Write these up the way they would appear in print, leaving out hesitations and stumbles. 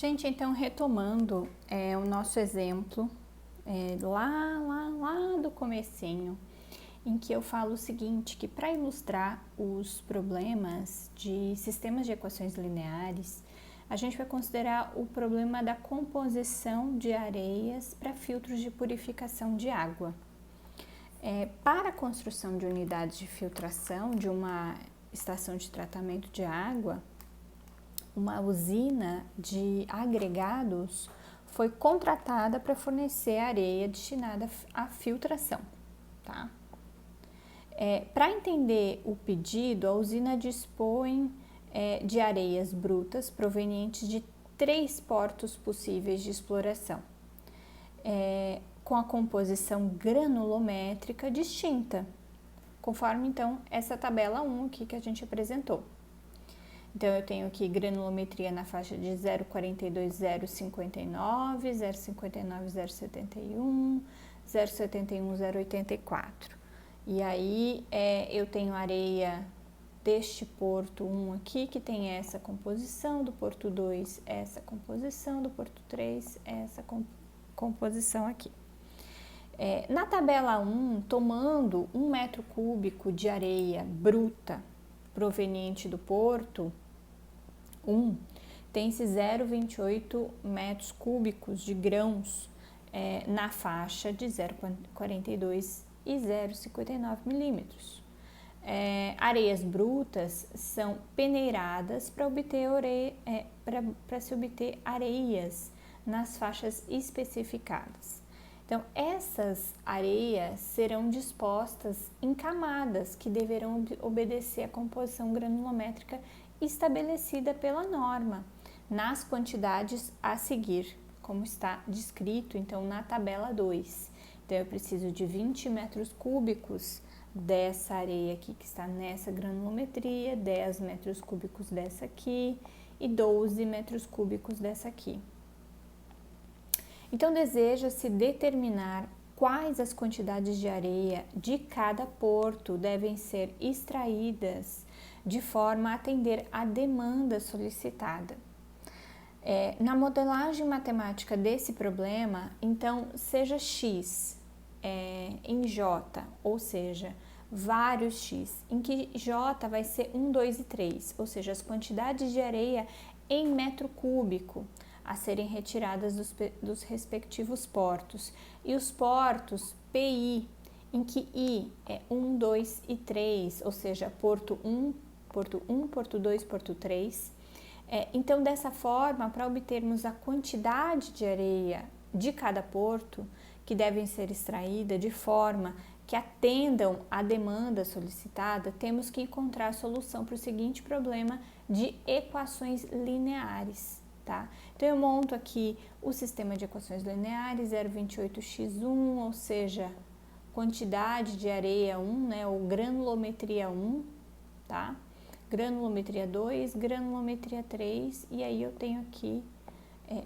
Gente, então retomando o nosso exemplo lá do comecinho, em que eu falo o seguinte, que para ilustrar os problemas de sistemas de equações lineares, a gente vai considerar o problema da composição de areias para filtros de purificação de água. Para a construção de unidades de filtração de uma estação de tratamento de água, uma usina de agregados foi contratada para fornecer areia destinada à filtração, tá? Para entender o pedido, a usina dispõe de areias brutas provenientes de 3 portos possíveis de exploração, com a composição granulométrica distinta, conforme então essa tabela 1 aqui que a gente apresentou. Então, eu tenho aqui granulometria na faixa de 0,42, 0,59, 0,59, 0,71, 0,71, 0,84. E aí, eu tenho areia deste porto 1 aqui, que tem essa composição, do porto 2, essa composição, do porto 3, essa composição aqui. Na tabela 1, tomando 1 metro cúbico de areia bruta proveniente do porto 1, tem-se 0,28 metros cúbicos de grãos na faixa de 0,42 e 0,59 milímetros. Areias brutas são peneiradas para se obter areias nas faixas especificadas. Então, essas areias serão dispostas em camadas que deverão obedecer à composição granulométrica estabelecida pela norma, nas quantidades a seguir, como está descrito então na tabela 2. Então, eu preciso de 20 metros cúbicos dessa areia aqui que está nessa granulometria, 10 metros cúbicos dessa aqui e 12 metros cúbicos dessa aqui. Então, deseja-se determinar quais as quantidades de areia de cada porto devem ser extraídas de forma a atender à demanda solicitada. Na modelagem matemática desse problema, então, seja x em j, ou seja, vários x, em que j vai ser 1, 2 e 3, ou seja, as quantidades de areia em metro cúbico a serem retiradas dos respectivos portos. E os portos PI, em que I é 1, 2 e 3, ou seja, porto 1, porto 2, porto 3. Então, dessa forma, para obtermos a quantidade de areia de cada porto que devem ser extraída de forma que atendam à demanda solicitada, temos que encontrar a solução para o seguinte problema de equações lineares. Tá? Então, eu monto aqui o sistema de equações lineares 0,28x1, ou seja, quantidade de areia 1, né, ou granulometria 1, tá? Granulometria 2, granulometria 3, e aí eu tenho aqui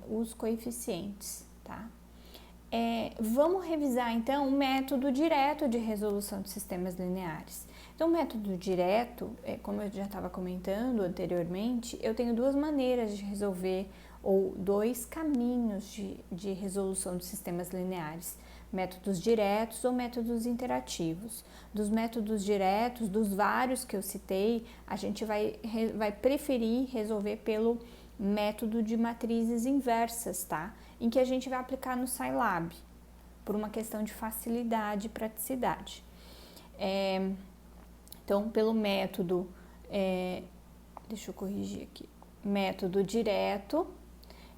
os coeficientes, tá? Vamos revisar então o método direto de resolução de sistemas lineares. Então, o método direto, como eu já estava comentando anteriormente, eu tenho duas maneiras de resolver, ou dois caminhos de resolução de sistemas lineares: métodos diretos ou métodos interativos. Dos métodos diretos, dos vários que eu citei, a gente vai preferir resolver pelo método de matrizes inversas, tá? Em que a gente vai aplicar no Scilab, por uma questão de facilidade e praticidade. Então, pelo método, deixa eu corrigir aqui, método direto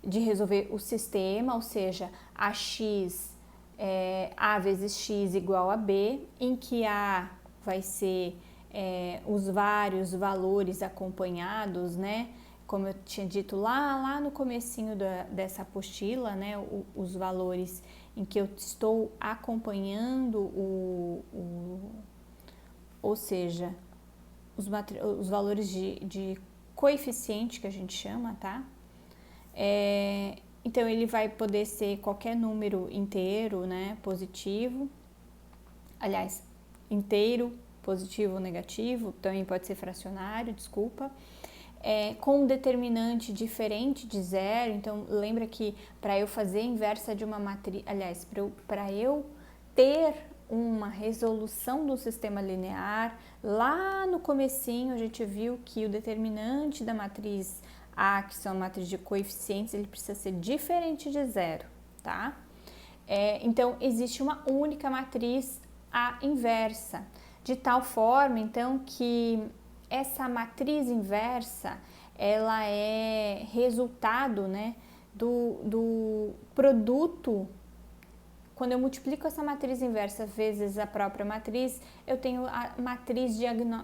de resolver o sistema, ou seja, A vezes x igual a B, em que A vai ser os vários valores acompanhados, né? Como eu tinha dito lá no comecinho dessa apostila, né? Os valores em que eu estou acompanhando ou seja, os valores de coeficiente que a gente chama, tá? Então, ele vai poder ser qualquer número inteiro, né, positivo, aliás, inteiro, positivo ou negativo, também pode ser fracionário, desculpa. com um determinante diferente de zero. Então, lembra que para eu fazer a inversa de uma matriz, aliás, para eu ter uma resolução do sistema linear, lá no comecinho a gente viu que o determinante da matriz A, que são a matriz de coeficientes, ele precisa ser diferente de zero, tá? Então, existe uma única matriz A inversa, de tal forma, então, que essa matriz inversa, ela é resultado, né, do produto. Quando eu multiplico essa matriz inversa vezes a própria matriz, eu tenho a matriz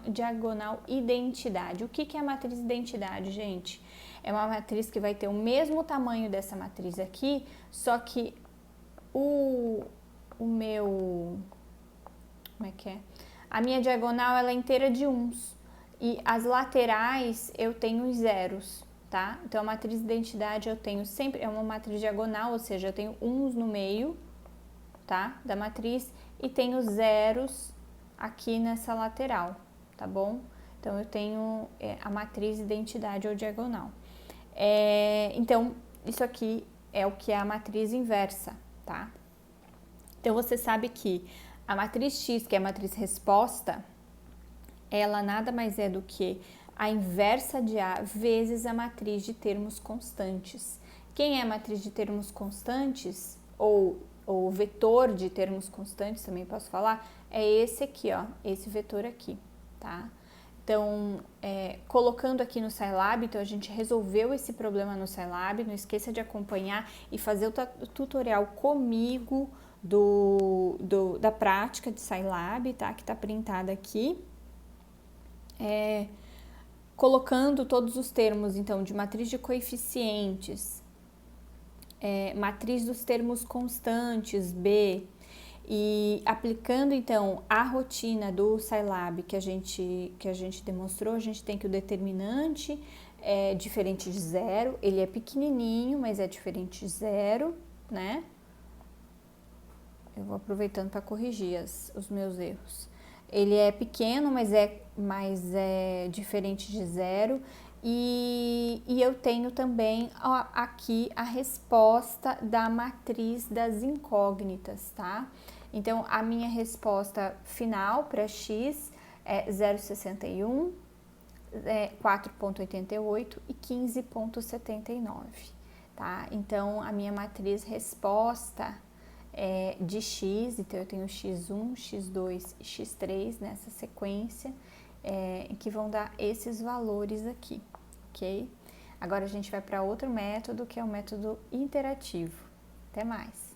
diagonal identidade. O que é a matriz identidade, gente? É uma matriz que vai ter o mesmo tamanho dessa matriz aqui, só que como é que é? A minha diagonal, ela é inteira de uns. E as laterais, eu tenho os zeros, tá? Então, a matriz identidade eu tenho sempre, é uma matriz diagonal, ou seja, eu tenho uns no meio, tá? Da matriz, e tenho zeros aqui nessa lateral, tá bom? Então, eu tenho a matriz identidade ou diagonal. Então, isso aqui é o que é a matriz inversa, tá? Então, você sabe que a matriz X, que é a matriz resposta, ela nada mais é do que a inversa de A vezes a matriz de termos constantes. Quem é a matriz de termos constantes, ou o vetor de termos constantes, também posso falar, é esse aqui, ó, esse vetor aqui, tá? Então, colocando aqui no Scilab, então a gente resolveu esse problema no Scilab. Não esqueça de acompanhar e fazer o tutorial comigo da prática de Scilab, tá? Que tá printada aqui. Colocando todos os termos, então, de matriz de coeficientes, matriz dos termos constantes, B, e aplicando, então, a rotina do Scilab que a gente demonstrou, a gente tem que o determinante é diferente de zero, ele é pequenininho, mas é diferente de zero, né? Eu vou aproveitando para corrigir os meus erros. Ele é pequeno, mas é diferente de zero. E eu tenho também aqui a resposta da matriz das incógnitas, tá? Então, a minha resposta final para x é 0,61, 4,88 e 15,79, tá? Então, a minha matriz resposta de x, então eu tenho x1, x2 e x3 nessa sequência, que vão dar esses valores aqui, ok? Agora a gente vai para outro método, que é o método interativo. Até mais!